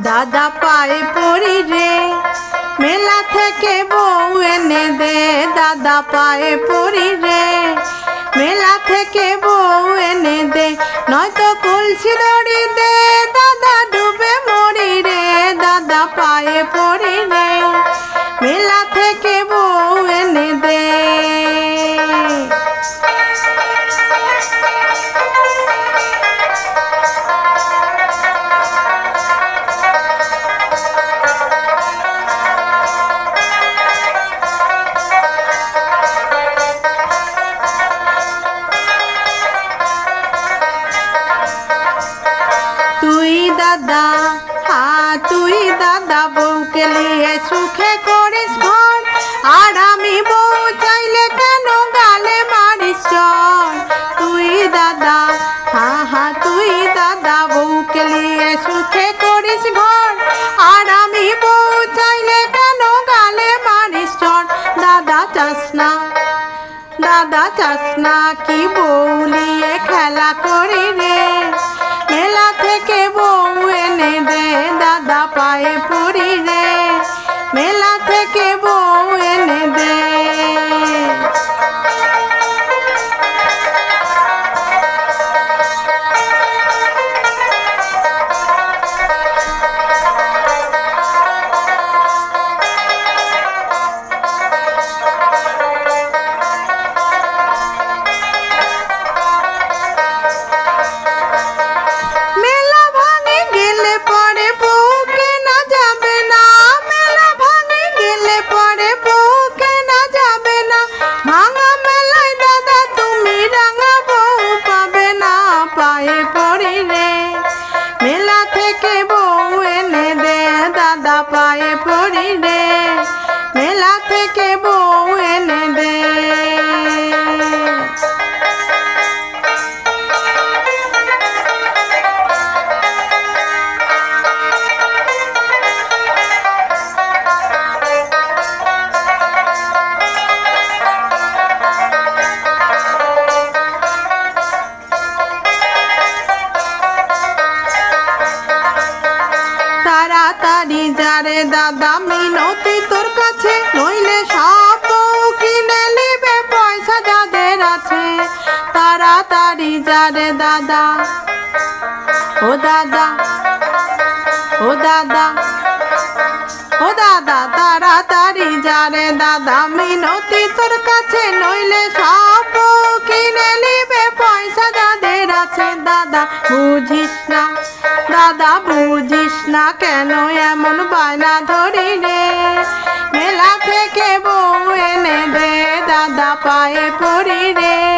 দাদা পায়ে পড়ি রে, মেলা থেকে বউ এনে দে। দাদা পায়ে পড়ি রে, মেলা থেকে বউ এনে দে। নয়তো কলসি দড়ি দে, দাদা ডুবে মরি রে। দাদা পায়ে পড়ি রে, মেলা থেকে বউ এনে দে। দাদা তুই দাদা বউকে নিয়ে সুখে করিস ঘর, আর আমি বউ চাইলে কেন গালে মারিস চর। তুই দাদা তুই দাদা বউকে নিয়ে সুখে করিস ঘর, আর আমি বউ চাইলে কেন গালে মারিস চর। দাদা চাস না কি বউ নিয়ে খেলা করি রে, মেলা থেকে বউ এনে দে। দাদা পায়ে পড়ি রে, মেলা থেকে বউ এনে দে। পায়ে পড়ি রে, মেলা থেকে বউ এনে দে। তাড়াতাড়ি যারে দাদা মিনতি তোর কাছে, নইলে সব বউ কিনে নিবে পয়সা যাদের আছে। তাড়াতাড়ি যারে দাদা, ও দাদা ও দাদা ও দাদা, তাড়াতাড়ি যারে দাদা মিনতি তোর কাছে, নইলে সব বউ কিনে নিবে পয়সা যাদের আছে। দাদা বুঝিস না, দাদা বুঝিস না কেন এমন বায়না ধরি রে, মেলা থেকে বউ এনে দে। দাদা পায়ে পড়ি রে।